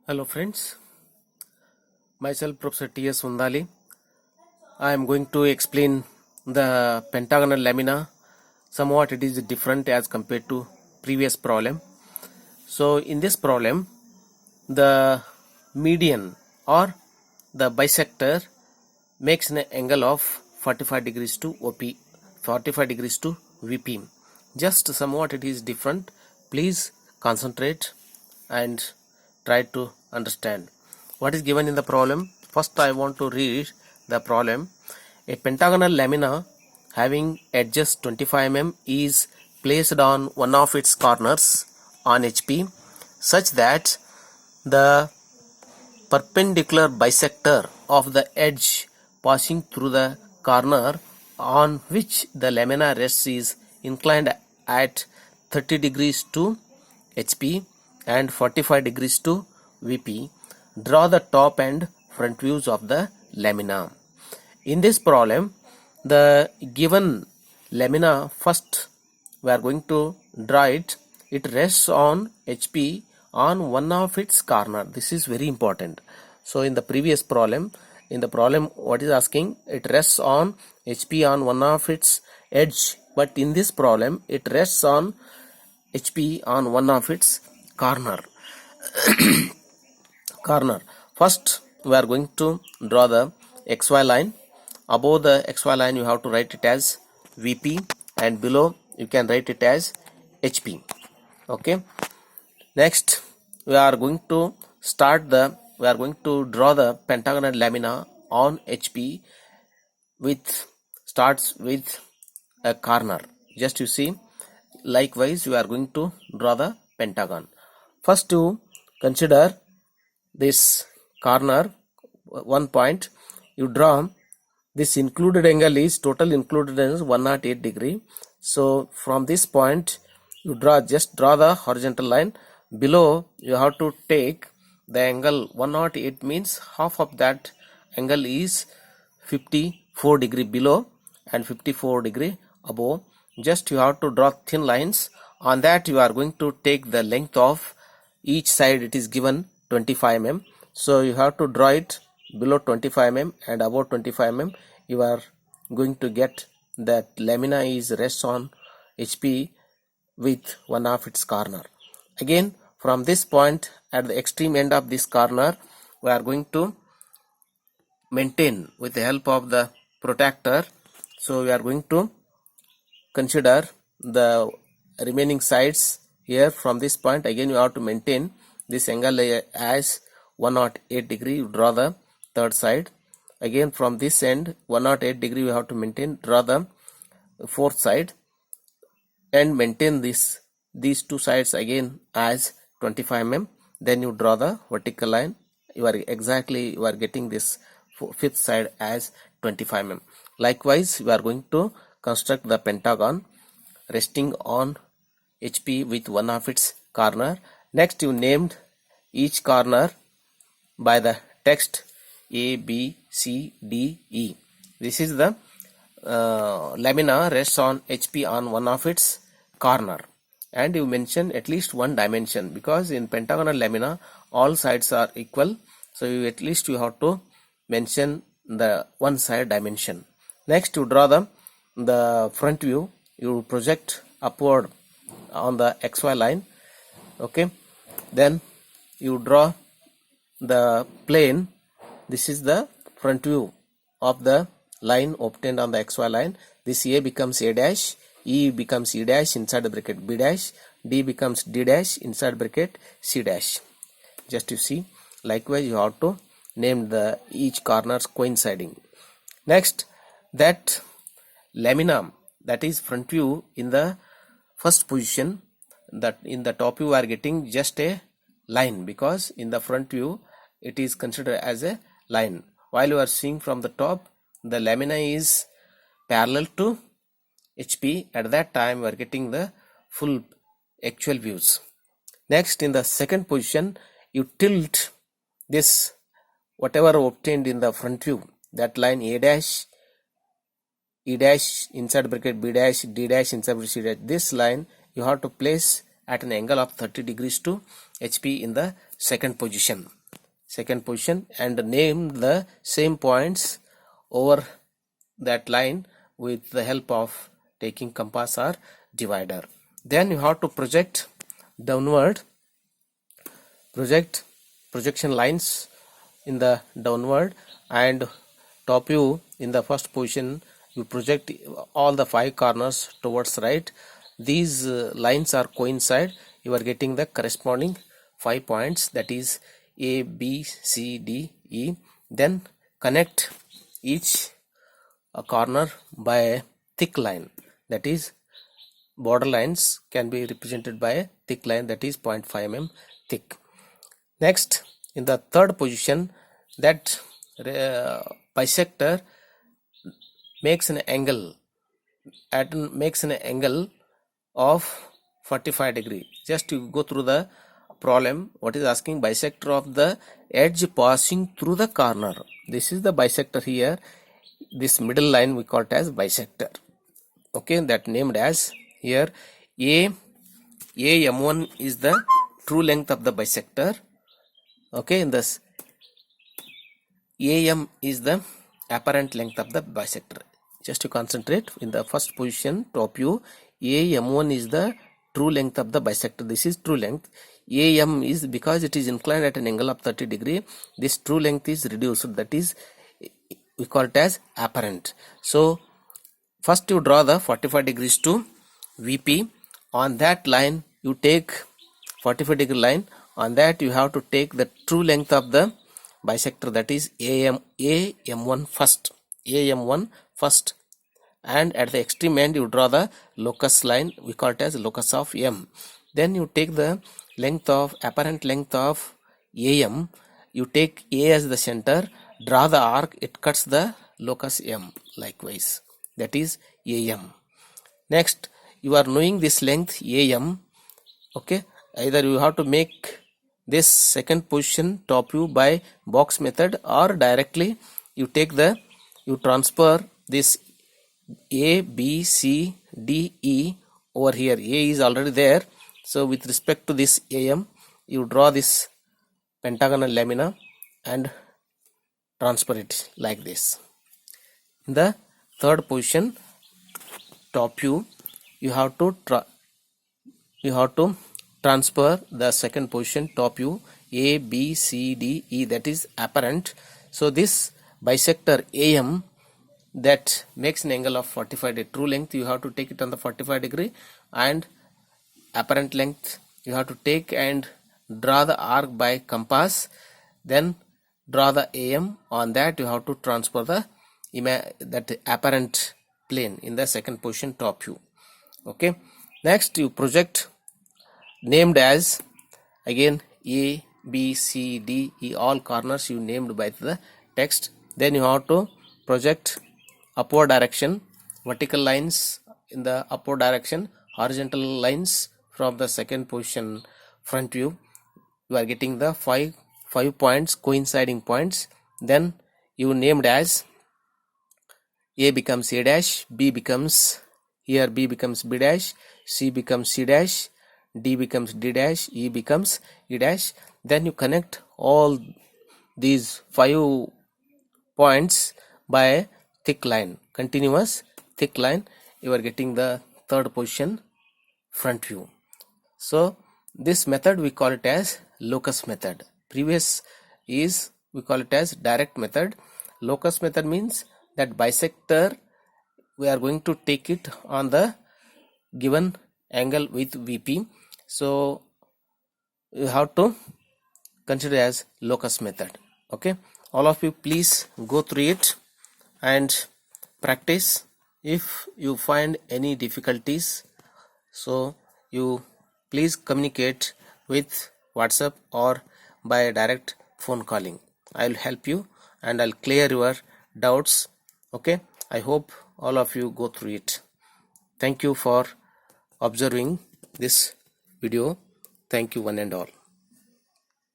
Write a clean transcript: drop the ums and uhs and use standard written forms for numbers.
Hello friends, myself Professor T.S. Sundali. I am going to explain the pentagonal lamina. Somewhat it is different as compared to previous problem. So in this problem, the median or the bisector makes an angle of 45 degrees to OP, 45 degrees to VP. Just somewhat it is different. Please concentrate and try to understand what is given in the problem. First I want to read the problem. A pentagonal lamina having edges 25 mm is placed on one of its corners on HP such that the perpendicular bisector of the edge passing through the corner on which the lamina rests is inclined at 30 degrees to HP and 45 degrees to VP. Draw the top and front views of the lamina. In this problem, the given lamina, first we are going to draw it. It rests on HP on one of its corner. This is very important. So in the previous problem, what is asking, it rests on HP on one of its edge, but in this problem it rests on HP on one of its corner. First we are going to draw the XY line. Above the XY line you have to write it as VP and below you can write it as HP. Okay. Next we are going to draw the pentagonal lamina on HP starts with a corner. Just you see, likewise we are going to draw the pentagon. First to consider this corner, one point you draw. This included angle is total included angle is 108 degree. So from this point you just draw the horizontal line. Below you have to take the angle 108, means half of that angle is 54 degree below and 54 degree above. Just you have to draw thin lines. On that you are going to take the length of each side. It is given 25 mm. So you have to draw it below 25 mm and above 25 mm. You are going to get that lamina is rests on HP with one of its corner. Again, from this point at the extreme end of this corner, we are going to maintain with the help of the protractor. So we are going to consider the remaining sides here. From this point again you have to maintain this angle as 108 degree. You draw the third side. Again from this end 108 degree you have to maintain, draw the fourth side and maintain these two sides again as 25 mm. Then you draw the vertical line. You are getting this fifth side as 25 mm. Likewise we are going to construct the pentagon resting on HP with one of its corner. Next you named each corner by the text A, B, C, D, E. This is the lamina rests on HP on one of its corner, and you mention at least one dimension, because in pentagonal lamina all sides are equal. So at least you have to mention the one side dimension. Next you draw the front view. You project upward on the XY line. Okay, then you draw the plane. This is the front view of the line obtained on the XY line. This A becomes A dash, E becomes E dash inside the bracket B dash, D becomes D dash inside bracket C dash. Just you see, likewise you have to name the each corners coinciding. Next, that lamina, that is front view, in the first position, that in the top view we are getting just a line, because in the front view it is considered as a line. While you are seeing from the top, the lamina is parallel to HP. At that time we are getting the full actual views. Next, in the second position, you tilt this whatever obtained in the front view, that line A dash, E dash inside bracket B dash, D dash inside bracket C dash. This line you have to place at an angle of 30 degrees to HP in the second position, and name the same points over that line with the help of taking compass or divider. Then you have to project downward, projection lines in the downward, and top view in the first position you project all the 5 corners towards right. These lines are coincide, you are getting the corresponding 5 points, that is A, B, C, D, E. Then connect each corner by a thick line, that is border lines can be represented by a thick line, that is 0.5 mm thick. Next, in the third position, that bisector makes an angle of 45 degree. Just you go through the problem, what is asking bisector of the edge passing through the corner. This is the bisector here. This middle line we call it as bisector. Okay, that named as here AM1 is the true length of the bisector. Okay, in this AM is the apparent length of the bisector. Just to concentrate in the first position, top view, AM1 is the true length of the bisector. This is true length. AM is, because it is inclined at an angle of 30 degree, this true length is reduced, that is we call it as apparent. So first you draw the 45 degrees to VP. On that line you take 45 degree line. On that you have to take the true length of the bisector, that is AM1 first, and at the extreme end you draw the locus line, we call it as locus of M. Then you take the apparent length of AM, you take A as the center, draw the arc, it cuts the locus M likewise, that is AM. Next, you are knowing this length AM. Okay, either you have to make this second position top view by box method, or directly you transfer this A, B, C, D, E over here. A is already there, so with respect to this AM you draw this pentagonal lamina and transfer it like this. In the third position top view you have to transfer the second position top view A, B, C, D, E, that is apparent. So this bisector AM that makes an angle of 45 degree, true length you have to take it on the 45 degree, and apparent length you have to take and draw the arc by compass, then draw the AM. On that you have to transfer that apparent plane in the second position top view. Okay, next you project, named as again A, B, C, D, E, all corners you named by the text. Then you have to project upward direction, vertical lines in the upward direction, horizontal lines from the second position front view. You are getting the five points, coinciding points. Then you named as A becomes A dash, B becomes B dash, C becomes C dash, D becomes D dash, E becomes E dash. Then you connect all these 5 points by a thick line, continuous thick line. You are getting the third position front view. So this method we call it as locus method. Previous is we call it as direct method. Locus method means that bisector we are going to take it on the given angle with VP. So you have to consider as locus method. Okay, all of you please go through it and practice. If you find any difficulties, so you please communicate with WhatsApp or by direct phone calling. I will help you and I'll clear your doubts. Okay, I hope all of you go through it. Thank you for observing this video. Thank you one and all.